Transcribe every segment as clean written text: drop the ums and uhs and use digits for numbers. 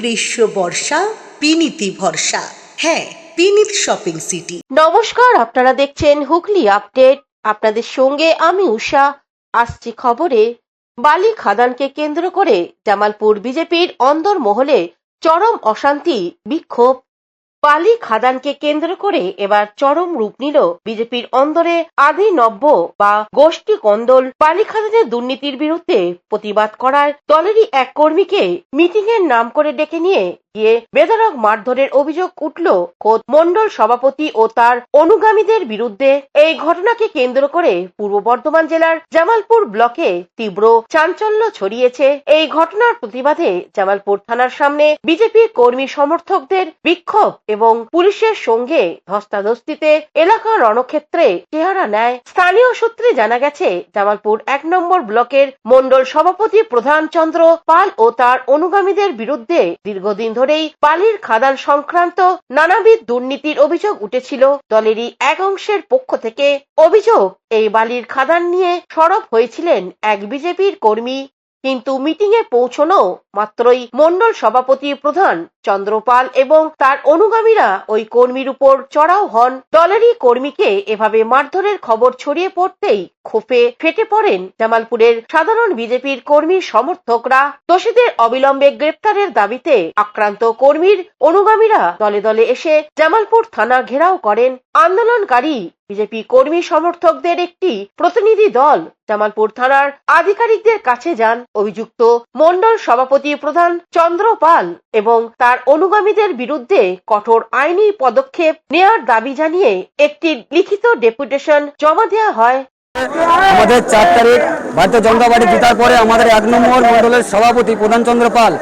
গ্রীষ্ম বর্ষা পিনিতি ভরসা। হ্যাঁ, পিনিত শপিং সিটি। নমস্কার, আপনারা দেখছেন হুগলি আপডেট। আপনাদের সঙ্গে আমি উষা। আসছি খবরে। বালি খাদানকে কেন্দ্র করে জামালপুর বিজেপির অন্দরমহলে চরম অশান্তি, বিক্ষোভ। বালি খাদানকে কেন্দ্র করে এবার চরম রূপ নিল বিজেপির অন্দরে আদি নব্য বা গোষ্ঠী কোন্দল। বালি খাদানের দুর্নীতির বিরুদ্ধে প্রতিবাদ করায় দলেরই এক কর্মীকে মিটিং এর নাম করে ডেকে নিয়ে গিয়ে বেধড়ক মারধরের অভিযোগ উঠল খোদ মন্ডল সভাপতি ও তার অনুগামীদের বিরুদ্ধে। এই ঘটনাকে কেন্দ্র করে পূর্ব বর্ধমান জেলার জামালপুর ব্লকে তীব্র চাঞ্চল্য ছড়িয়েছে। এই ঘটনার প্রতিবাদে জামালপুর থানার সামনে বিজেপির কর্মী সমর্থকদের বিক্ষোভ এবং পুলিশের সঙ্গে ধস্তাধস্তিতে এলাকা রণক্ষেত্রে চেহারা নেয়। স্থানীয় সূত্রে জানা গেছে, জামালপুর ১ নম্বর ব্লকের মন্ডল সভাপতি প্রধান চন্দ্র পাল ও তার অনুগামীদের বিরুদ্ধে দীর্ঘদিন ধরেই বালির খাদান সংক্রান্ত নানাবিধ দুর্নীতির অভিযোগ উঠেছিল। দলেরই এক অংশের পক্ষ থেকে অভিযোগ, এই বালির খাদান নিয়ে সরব হয়েছিলেন এক বিজেপির কর্মী। কিন্তু মিটিং এ পৌঁছানো মাত্রই মন্ডল সভাপতি প্রধান চন্দ্রপাল এবং তার অনুগামীরা ওই কর্মীর উপর চড়াও হন। দলেরই কর্মীকে এভাবে মারধরের খবর ছড়িয়ে পড়তেই ক্ষোভে ফেটে পড়েন জামালপুরের সাধারণ বিজেপির কর্মী সমর্থকরা। দোষীদের অবিলম্বে গ্রেপ্তারের দাবিতে আক্রান্ত কর্মীর অনুগামীরা দলে দলে এসে জামালপুর থানা ঘেরাও করেন। আন্দোলনকারী বিজেপি কর্মী সমর্থকদের একটি প্রতিনিধি দল জামালপুর থানার আধিকারিকদের কাছে যান। অভিযুক্ত মন্ডল সভাপতি প্রধান চন্দ্রপাল এবং তার অনুগামীদের বিরুদ্ধে কঠোর আইনি পদক্ষেপ নেওয়ার দাবি জানিয়ে একটি লিখিত ডেপুটেশন জমা দেওয়া হয়। আমাদের ৪ তারিখ ভারতীয় জনতা পার্টি জেতার পরে আমাদের ১ নম্বর মন্ডলের সভাপতি প্রধান চন্দ্রপাল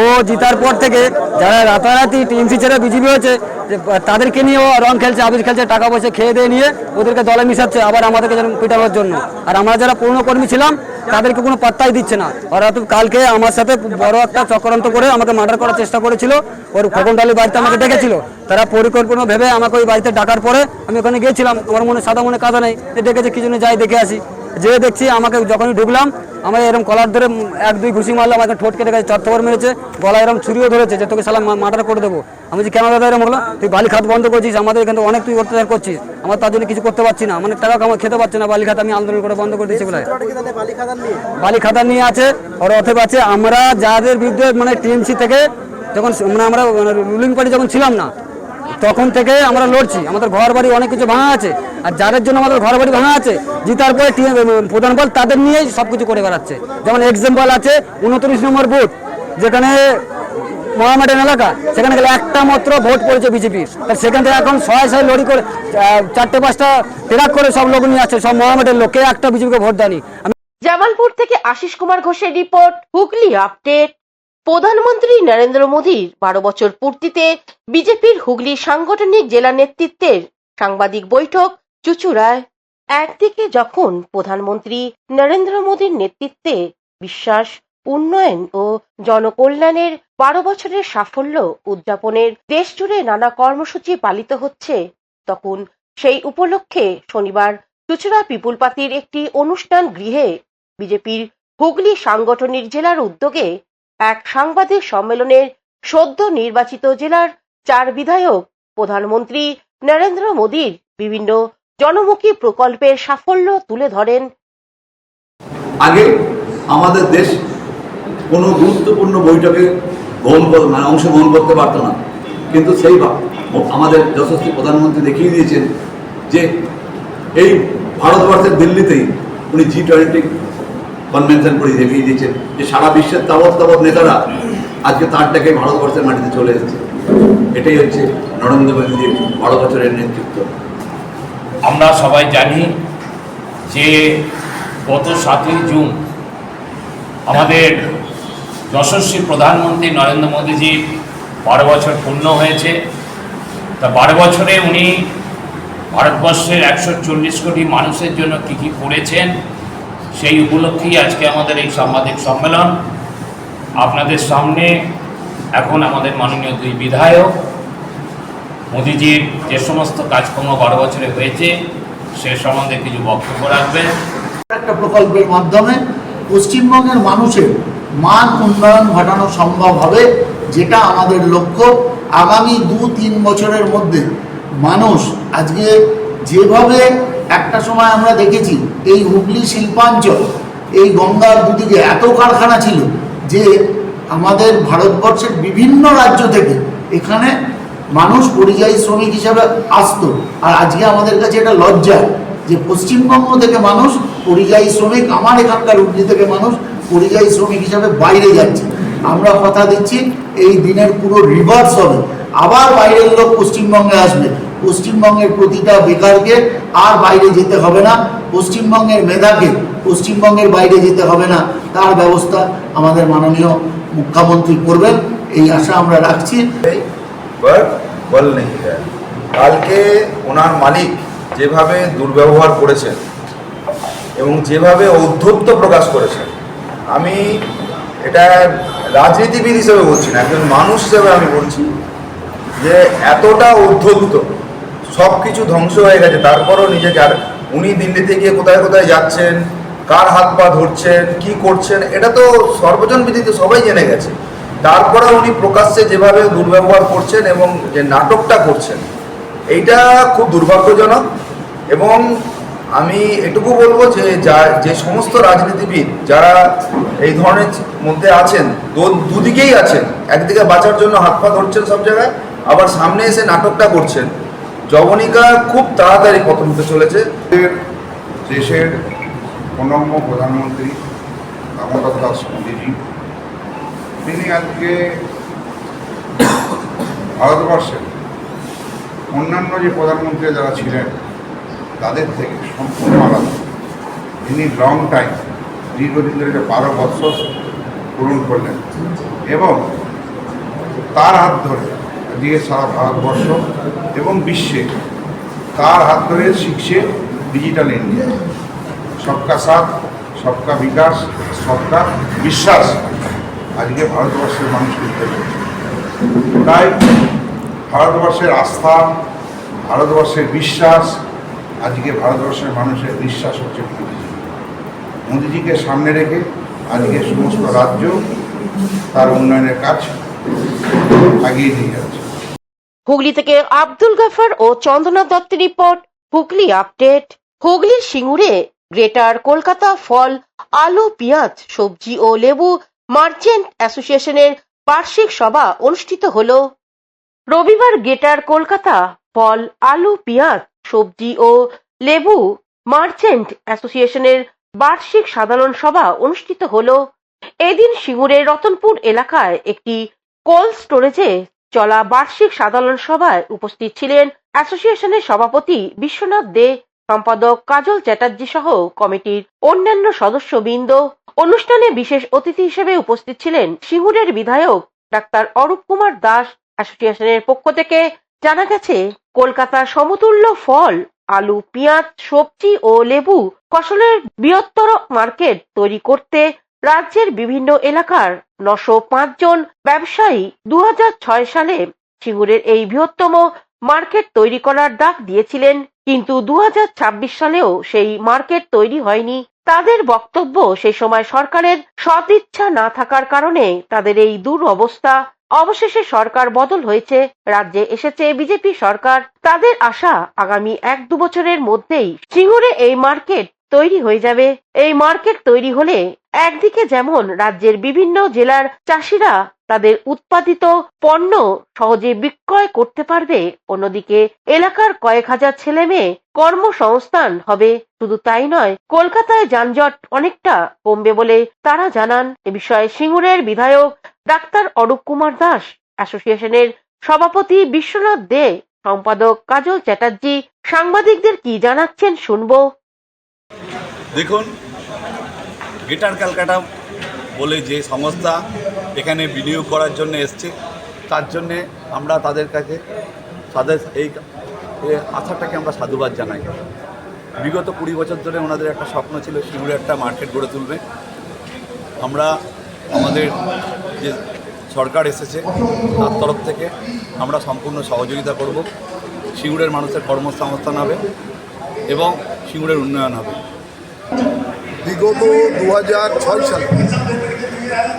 ও জিতার পর থেকে যারা রাতারাতি টিএমসি ছেড়ে বিজেপি হয়েছে তাদেরকে নিয়ে ও রং খেলছে, আবির খেলছে, টাকা পয়সা খেয়ে দিয়ে নিয়ে ওদেরকে দলে মিশাচ্ছে, আবার আমাদেরকে যেন পিটানোর জন্য। আর আমরা যারা পুরনো কর্মী ছিলাম তাদেরকে কোনো পাত্তাই দিচ্ছে না। ওরা তো কালকে আমার সাথে বড় একটা চক্রান্ত করে আমাকে মার্ডার করার চেষ্টা করেছিল। ওর খোকনডালির বাড়িতে আমাকে ডেকেছিল। তারা পরিকল্পনা ভেবে আমাকে ওই বাড়িতে ডাকার পরে আমি ওখানে গিয়েছিলাম। আমার মনে সাদা মনে কাদা নেই, ডেকেছে কি জন্য যাই দেখে আসি। যে দেখছি আমাকে যখনই ঢুকলাম আমার এরকম কলার ধরে ১-২ ঘুষি মারলাম, আমাকে ঠোঁট কেটে গেছে, চত্বর মেরেছে, গলায় এরকম ছুরিও ধরেছে যে তোকে সালা মার্ডার করে দেবো। আমি যে কেন দাদা এরকম হলো, তুই বালি খাত বন্ধ করছিস, আমাদের এখানে অনেক তুই অত্যাচার করছিস, আমার তার জন্য কিছু করতে পারছি না, মানে টাকা আমার খেতে পারছে না, বালি খাত আমি আন্দোলন করে বন্ধ করে দিচ্ছি বলে। বালি খাতান নিয়ে আছে, ওর অথব আছে। আমরা যাদের বিরুদ্ধে মানে টিএমসি থেকে যখন মানে আমরা রুলিং পার্টি যখন ছিলাম না তখন থেকে আমরা লড়ছি। আমাদের ঘর বাড়ি অনেক কিছু ভাঙা আছে, আর যাদের জন্য আমাদের ঘর বাড়ি ভাঙা আছে জিতার পরে প্রধান বল তাদের নিয়েই সবকিছু করে বেড়াচ্ছে। যেমন এক্সাম্পল আছে ২৯ নম্বর বুথ, যেখানে মহামেডান এলাকা, সেখানে গেলে একটা মাত্র ভোট পড়েছে বিজেপির। সেখান থেকে এখন ৬০০ লড়ি করে ৪-৫টা ট্রাক করে সব লোক নিয়ে আসছে, সব মহামেডান লোক, কে একটা বিজেপিকে ভোট দেয়নি। জামালপুর থেকে আশিস কুমার ঘোষের রিপোর্ট, হুগলি আপডেট। প্রধানমন্ত্রী নরেন্দ্র মোদীর ১২ বছর পূর্তিতে বিজেপির হুগলি সাংগঠনিক জেলা নেতৃত্বের সাংবাদিক বৈঠক চুঁচুড়ায়। একদিকে যখন প্রধানমন্ত্রী নরেন্দ্র মোদীর নেতৃত্বে বিশ্বাস, উন্নয়ন ও জনকল্যাণের ১২ বছরের সাফল্য উদযাপনের দেশ জুড়ে নানা কর্মসূচি পালিত হচ্ছে, তখন সেই উপলক্ষে শনিবার চুঁচুড়া পিপুল পার্টির একটি অনুষ্ঠান গৃহে বিজেপির হুগলি সাংগঠনিক জেলার উদ্যোগে এক সাংবাদিক সম্মেলনের সদ্য নির্বাচিত জেলার ৪ বিধায়ক প্রধানমন্ত্রী নরেন্দ্র মোদীর বিভিন্ন জনমুখী প্রকল্পের সাফল্য তুলে ধরেন। আগে আমাদের দেশ কোনো গুরুত্বপূর্ণ বৈঠকে অংশগ্রহণ করতে পারত না, কিন্তু সেই আমাদের যশস্বী প্রধানমন্ত্রী দেখিয়ে দিয়েছেন যে এই ভারতবর্ষের দিল্লিতেই উনি G20 কনভেনশন করে দেখিয়ে দিয়েছেন যে সারা বিশ্বের তাবৎ নেতারা আজকে তার ডাকে ভারতবর্ষের মাটিতে চলে এসেছে। এটাই হচ্ছে নরেন্দ্র মোদীর ১২ বছরের নেতৃত্ব। আমরা সবাই জানি যে গত ৭ই জুন আমাদের যশস্বী প্রধানমন্ত্রী নরেন্দ্র মোদীজির ১২ বছর পূর্ণ হয়েছে। তা ১২ বছরে উনি ভারতবর্ষের ১৪০ কোটি মানুষের জন্য কী কী করেছেন সেই উপলক্ষেই আজকে আমাদের এই সাংবাদিক সম্মেলন। আপনাদের সামনে এখন আমাদের মাননীয় ২ বিধায়ক মোদীজির যে সমস্ত কাজকর্ম ১২ বছরে হয়েছে সে সম্বন্ধে কিছু বক্তব্য রাখবেন। একটা প্রকল্পের মাধ্যমে পশ্চিমবঙ্গের মানুষের মান উন্নয়ন ঘটানো সম্ভব হবে যেটা আমাদের লক্ষ্য। আগামী 2-3 বছরের মধ্যে মানুষ আজকে যেভাবে একটা সময় আমরা দেখেছি এই হুগলি শিল্পাঞ্চল, এই গঙ্গার দুদিকে এত কারখানা ছিল যে আমাদের ভারতবর্ষের বিভিন্ন রাজ্য থেকে এখানে মানুষ পরিযায়ী শ্রমিক হিসাবে আসতো। আর আজকে আমাদের কাছে এটা লজ্জা যে পশ্চিমবঙ্গ থেকে মানুষ পরিযায়ী শ্রমিক, আমার এখানকার হুগলি থেকে মানুষ পরিযায়ী শ্রমিক হিসাবে বাইরে যাচ্ছে। আমরা কথা দিচ্ছি এই দিনের পুরো রিভার্স হবে, আবার বাইরের লোক পশ্চিমবঙ্গে আসবে। পশ্চিমবঙ্গের প্রতিটা বেকারকে আর বাইরে যেতে হবে না, পশ্চিমবঙ্গের মেধাকে পশ্চিমবঙ্গের বাইরে যেতে হবে না, তার ব্যবস্থা আমাদের মাননীয় মুখ্যমন্ত্রী করবেন, এই আশা আমরা রাখছি। বল নেই কালকে ওনার মালিক যেভাবে দুর্ব্যবহার করেছেন এবং যেভাবে ঔদ্ধত্য প্রকাশ করেছেন, আমি এটা রাজনীতিবিদ হিসেবে বলছি না, একজন মানুষ হিসেবে আমি বলছি যে এতটা ঔদ্ধত্য, সব কিছু ধ্বংস হয়ে গেছে, তারপরও নিজেকে, আর উনি দিল্লিতে গিয়ে কোথায় কোথায় যাচ্ছেন, কার হাত পা ধরছেন, কি করছেন, এটা তো সর্বজন বিদিত, সবাই জেনে গেছে। তারপরে উনি প্রকাশ্যে যেভাবে দুর্ব্যবহার করছেন এবং যে নাটকটা করছেন, এইটা খুব দুর্ভাগ্যজনক। এবং আমি এটুকু বলবো যে সমস্ত রাজনীতিবিদ যারা এই ধরনের মধ্যে আছেন, দুদিকেই আছেন, একদিকে বাঁচার জন্য হাত পা ধরছেন সব জায়গায়, আবার সামনে এসে নাটকটা করছেন, জবনিকা খুব তাড়াতাড়ি পতন হতে চলেছে। দেশের প্রণম্য প্রধানমন্ত্রী দামোদর দাস মোদীজি, তিনি আজকে ভারতবর্ষের অন্যান্য যে প্রধানমন্ত্রী যারা ছিলেন তাদের থেকে সম্পূর্ণ আলাদা। তিনি লং টাইম, দীর্ঘদিন ধরে 12 বছর পূরণ করলেন এবং তার হাত ধরে আজকে সারা ভারতবর্ষ এবং বিশ্বে তার হাত ধরে শিখছে ডিজিটাল ইন্ডিয়া। সবকা সাথ, সবকা বিকাশ, সবকা বিশ্বাস আজকে ভারতবর্ষের মানুষ করতে চলছে। তাই ভারতবর্ষের আস্থা, ভারতবর্ষের বিশ্বাস, আজকে ভারতবর্ষের মানুষের বিশ্বাস হচ্ছে মোদিজি। মোদিজিকে সামনে রেখে আজকে সমস্ত রাজ্য তার উন্নয়নের কাজ এগিয়ে নিয়ে যাচ্ছে। হুগলি থেকে আব্দুল গাফার ও চন্দনা দত্তের রিপোর্ট, হুগলি আপডেট। হুগলির সিঙ্গুরে গ্রেটার কলকাতা ফল, আলু, পেঁয়াজ, সবজি ও লেবু মার্চেন্ট অ্যাসোসিয়েশনের বার্ষিক সভা অনুষ্ঠিত হল। রবিবার গ্রেটার কলকাতা ফল, আলু, পেঁয়াজ, সবজি ও লেবু মার্চেন্ট অ্যাসোসিয়েশনের বার্ষিক সাধারণ সভা অনুষ্ঠিত হল। এদিন সিঙ্গুরের রতনপুর এলাকায় একটি কোল্ড স্টোরেজে চলা বার্ষিক সাধারণ সভায় উপস্থিত ছিলেন অ্যাসোসিয়েশনের সভাপতি বিশ্বনাথ দে, সম্পাদক কাজল চ্যাটার্জি সহ কমিটির অন্যান্য সদস্যবৃন্দ। অনুষ্ঠানে বিশেষ অতিথি হিসেবে উপস্থিত ছিলেন সিঙ্গুরের বিধায়ক ডাক্তার অরূপ কুমার দাস। অ্যাসোসিয়েশনের পক্ষ থেকে জানা গেছে, কলকাতার সমতুল্য ফল, আলু, পেঁয়াজ, সবজি ও লেবু ফসলের বৃহত্তর মার্কেট তৈরি করতে রাজ্যের বিভিন্ন এলাকার 905 জন ব্যবসায়ী 2006 সালে সিঙ্গুরের এই বৃহত্তম মার্কেট তৈরি করার ডাক দিয়েছিলেন, কিন্তু 2026 সালেও সেই মার্কেট তৈরি হয়নি। তাদের বক্তব্য, সেই সময় সরকারের সদিচ্ছা না থাকার কারণে তাদের এই দুরবস্থা। অবশেষে সরকার বদল হয়েছে, রাজ্যে এসেছে বিজেপি সরকার। তাদের আশা আগামী 1-2 বছরের মধ্যেই সিঙ্গুরে এই মার্কেট তৈরি হয়ে যাবে। এই মার্কেট তৈরি হলে একদিকে যেমন রাজ্যের বিভিন্ন জেলার চাষিরা তাদের উৎপাদিত পণ্য সহজে বিক্রয় করতে পারবে, অন্যদিকে এলাকার কয়েক হাজার ছেলে মেয়ে কর্মসংস্থান হবে। শুধু তাই নয়, কলকাতায় যানজট অনেকটা কমবে বলে তারা জানান। এ বিষয়ে সিঙ্গুরের বিধায়ক ডাক্তার অরূপ কুমার দাস, অ্যাসোসিয়েশনের সভাপতি বিশ্বনাথ দে, সম্পাদক কাজল চ্যাটার্জি সাংবাদিকদের কি জানাচ্ছেন শুনবো। দেখুন, গ্রেটার ক্যালকাটা বলে যে সংস্থা এখানে বিনিয়োগ করার জন্য এসছে, তার জন্যে আমরা তাদের কাছে এই আশাটাকে আমরা সাধুবাদ জানাই। বিগত 20 বছর ধরে ওনাদের একটা স্বপ্ন ছিল সিঙ্গুরে একটা মার্কেট গড়ে তুলবে। আমরা আমাদের যে সরকার এসেছে তার তরফ থেকে আমরা সম্পূর্ণ সহযোগিতা করব। সিঙ্গুরের মানুষের কর্মসংস্থান হবে এবং সিঙ্গুরের উন্নয়ন হবে। বিগত 2006 সালে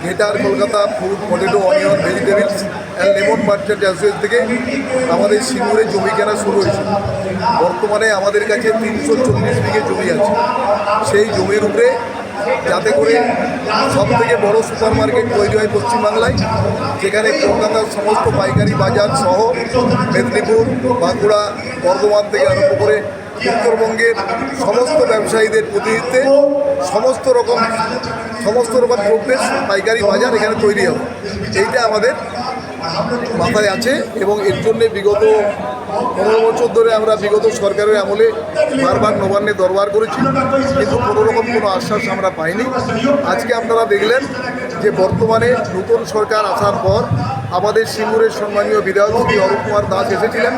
greater Kolkata food potato onion vegetables and lemon merchant association থেকে আমাদের সিঙ্গুরে জমি কেনা শুরু হয়েছে। বর্তমানে আমাদের কাছে 340 বিঘে জমি আছে। সেই জমির উপরে যাতে করে সবথেকে বড় সুপার মার্কেট তৈরি হয় পশ্চিমবাংলায়, যেখানে কলকাতার সমস্ত পাইকারি বাজার সহ মেদিনীপুর, বাঁকুড়া, বর্ধমান থেকে আরম্ভ করে উত্তরবঙ্গের সমস্ত ব্যবসায়ীদের প্রতিনিধিত্বে সমস্ত রকম দ্রব্যের পাইকারি বাজার এখানে তৈরি হবে। এইটা আমাদের মাথায় আছে এবং এর জন্যে বিগত 15 বছর ধরে আমরা বিগত সরকারের আমলে বারবার নবান্নে দরবার করেছি, কিন্তু কোনো রকম কোনো আশ্বাস আমরা পাইনি। আজকে আপনারা দেখলেন যে বর্তমানে নতুন সরকার আসার পর আমাদের সিঙ্গুরের সম্মানীয় বিধায়ক শ্রী অরূপ কুমার দাস এসেছিলেন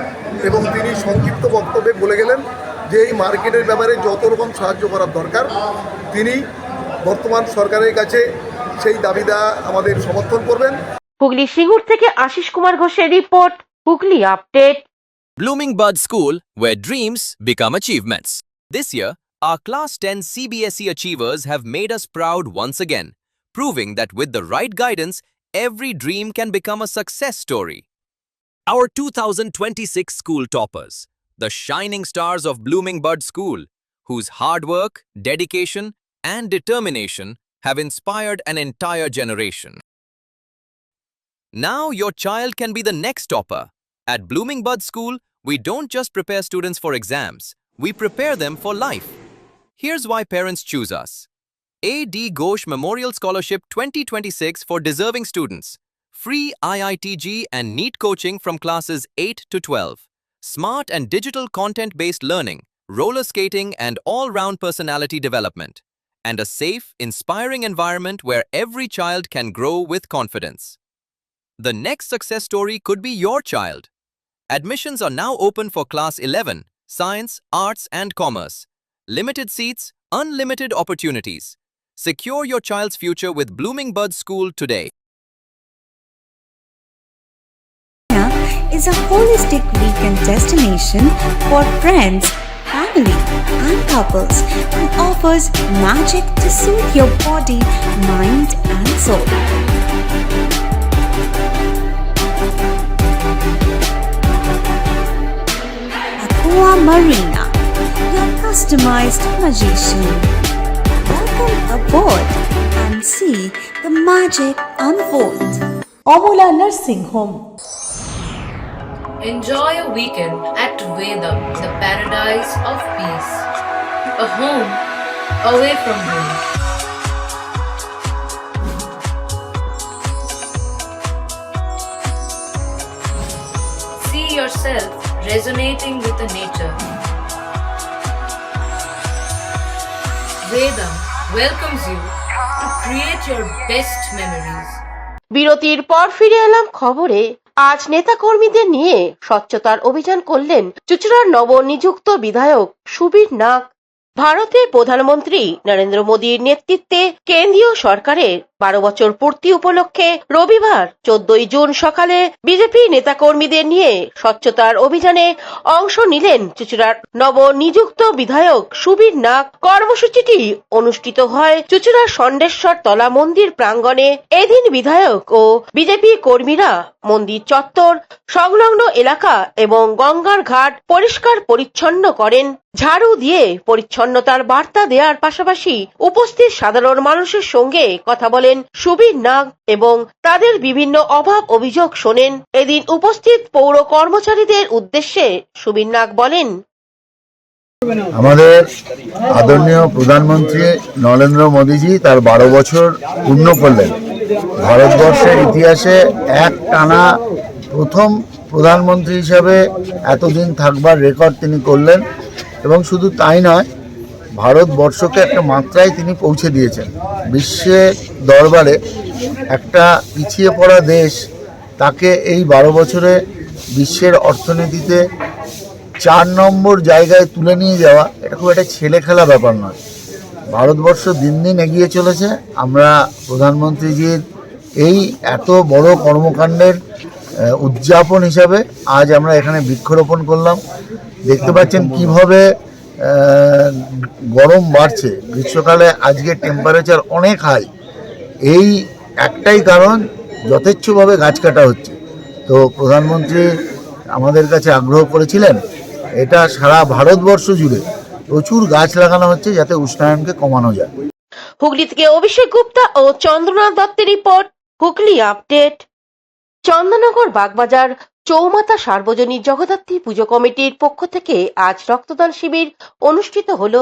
এবং তিনি সংক্ষিপ্ত বক্তব্যে বলে গেলেন যে এই মার্কেটের ব্যাপারে যত রকম সাহায্য করার দরকার তিনি বর্তমান সরকারের কাছে সেই দাবিটা আমাদের সমর্থন করবেন। হুগলি সিঙ্গুর থেকে আশিস কুমার ঘোষের report, Hooghly update. Blooming Bud School, where dreams become achievements. This year, our Class 10 CBSE achievers have made us proud once again, proving that with the right guidance, every dream can become a success story. Our 2026 school toppers, the shining stars of Blooming Bud School, whose hard work, dedication, and determination have inspired an entire generation. Now your child can be the next topper. At Blooming Bud School, we don't just prepare students for exams, we prepare them for life. Here's why parents choose us. A.D. Ghosh Memorial Scholarship 2026 for deserving students. Free IITG and NEET coaching from classes 8 to 12. Smart and digital content-based learning, roller skating and all-round personality development. And a safe, inspiring environment where every child can grow with confidence. The next success story could be your child. Admissions are now open for Class 11, Science, Arts and Commerce. Limited seats, unlimited opportunities. Secure your child's future with Blooming Bud School today. Is a holistic weekend destination for friends, family and couples and offers magic to soothe your body, mind and soul. Aqua Marina, your customized magician. Welcome aboard and see the magic unfold. Amala nursing home. Enjoy a weekend at Vedam, the paradise of peace. A home away from home. See yourself resonating with the nature. Vedam welcomes you to create your best memories. বিরতির পর ফিরে এলাম খবরে। আজ নেতাকর্মীদের নিয়ে স্বচ্ছতার অভিযান করলেন চুঁচুড়ার নবনিযুক্ত বিধায়ক সুবীর নাগ। ভারতের প্রধানমন্ত্রী নরেন্দ্র মোদীর নেতৃত্বে কেন্দ্রীয় সরকারের 12 বছর পূর্তি উপলক্ষে রবিবার 14 জুন সকালে বিজেপি নেতাকর্মীদের নিয়ে স্বচ্ছতার অভিযানে অংশ নিলেন চুঁচুড়ার নবনিযুক্ত বিধায়ক সুবীর নাগ। কর্মসূচিটি অনুষ্ঠিত হয় চুঁচুড়ার ষণ্ডেশ্বর তলা মন্দির প্রাঙ্গণে। এদিন বিধায়ক ও বিজেপি কর্মীরা মন্দির চত্বর, সংলগ্ন এলাকা এবং গঙ্গার ঘাট পরিষ্কার পরিচ্ছন্ন করেন। ঝাড়ু দিয়ে পরিচ্ছন্নতার বার্তা দেওয়ার পাশাপাশি উপস্থিত সাধারণ মানুষের সঙ্গে কথা বলেন সুবীর নাগ এবং তাদের বিভিন্ন অভাব অভিযোগ শোনেন। এদিন উপস্থিত পৌর কর্মচারীদের উদ্দেশ্যে সুবীর নাগ বলেন, আমাদের আদরণীয় প্রধানমন্ত্রী নরেন্দ্র মোদীজি তার 12 বছর পূর্ণ করলেন। ভারতবর্ষের ইতিহাসে এক টানা প্রথম প্রধানমন্ত্রী হিসাবে এতদিন থাকবার রেকর্ড তিনি করলেন এবং শুধু তাই নয়, ভারতবর্ষকে একটা মাত্রায় তিনি পৌঁছে দিয়েছেন। বিশ্বের দরবারে একটা পিছিয়ে পড়া দেশ তাকে এই 12 বছরে বিশ্বের অর্থনীতিতে 4 নম্বর জায়গায় তুলে নিয়ে যাওয়া, এটা খুব একটা ছেলে খেলা ব্যাপার নয়। ভারতবর্ষ দিন দিন এগিয়ে চলেছে। আমরা প্রধানমন্ত্রীজির এই এত বড় কর্মকাণ্ডের উদযাপন হিসাবে আজ আমরা এখানে বৃক্ষরোপণ করলাম। দেখতে পাচ্ছেন কিভাবে গরম বাড়ছে। গ্রীষ্মকালে আজকে টেম্পারেচার অনেক হাই, এই একটাই কারণ, যথেচ্ছভাবে গাছ কাটা হচ্ছে। তো প্রধানমন্ত্রী আমাদের কাছে আগ্রহ করেছিলেন এটা সারা ভারতবর্ষ জুড়ে প্রচুর গাছ লাগানো হচ্ছে যাতে উষ্ণায়নকে কমানো যায়। হুগলি থেকে অভিষেক গুপ্তা ও চন্দ্রনাথ দত্তের রিপোর্ট, হুগলি আপডেট। চন্দননগর বাগবাজার চৌমাথা সার্বজনীন জগদ্ধাত্রী পুজো কমিটির পক্ষ থেকে আজ রক্তদান শিবির অনুষ্ঠিত হলো।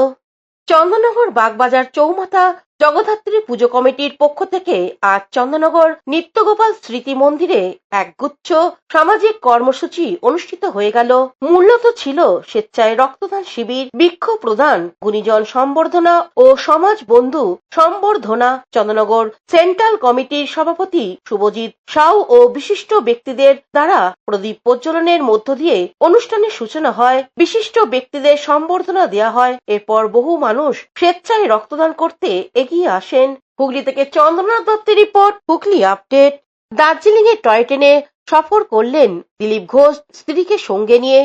চন্দননগর বাগবাজার চৌমাথা জগদ্ধাত্রী পুজো কমিটির পক্ষ থেকে আজ চন্দননগর নিত্যগোপাল স্মৃতি মন্দিরে একগুচ্ছ সামাজিক কর্মসূচি অনুষ্ঠিত হয়ে গেল। মূলত ছিল স্বেচ্ছায় রক্তদান শিবির, বৃক্ষ প্রদান, গুণীজন সম্বর্ধনা ও সমাজ বন্ধু সম্বর্ধনা। চন্দননগর সেন্ট্রাল কমিটির সভাপতি শুভজিৎ সাউ ও বিশিষ্ট ব্যক্তিদের দ্বারা প্রদীপ প্রজ্বলনের মধ্য দিয়ে অনুষ্ঠানের সূচনা হয়। বিশিষ্ট ব্যক্তিদের সম্বর্ধনা দেওয়া হয়। এরপর বহু মানুষ স্বেচ্ছায় রক্তদান করতে এগিয়ে আসেন। হুগলি থেকে চন্দ্রনাথ দত্তের রিপোর্ট, হুগলি আপডেট। দার্জিলিং এ টয় ট্রেনে সফর করলেন দিলীপ ঘোষ স্ত্রীকে সঙ্গে নিয়ে।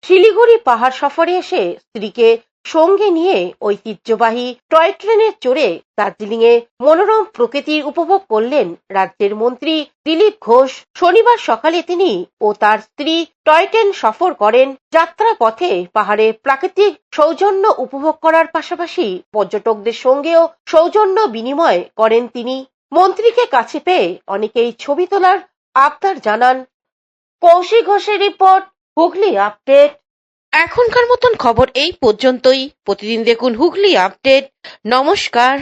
শিলিগুড়ি পাহাড় সফরে এসে স্ত্রীকে সঙ্গে নিয়ে ঐতিহ্যবাহী টয় ট্রেনে চড়ে দার্জিলিং এ মনোরম প্রকৃতির উপভোগ করলেন রাজ্যের মন্ত্রী দিলীপ ঘোষ। শনিবার সকালে তিনি ও তার স্ত্রী টয় ট্রেন সফর করেন। যাত্রা পথে পাহাড়ে প্রাকৃতিক সৌজন্য উপভোগ করার পাশাপাশি পর্যটকদের সঙ্গেও সৌজন্য বিনিময় করেন তিনি। মন্ত্রীকে কাছে পেয়ে অনেকেই ছবি তোলার আবদার জানান। কৌশিক ঘোষের রিপোর্ট, হুগলি আপডেট। এখনকার মতন খবর এই পর্যন্তই। প্রতিদিন দেখুন হুগলি আপডেট। নমস্কার।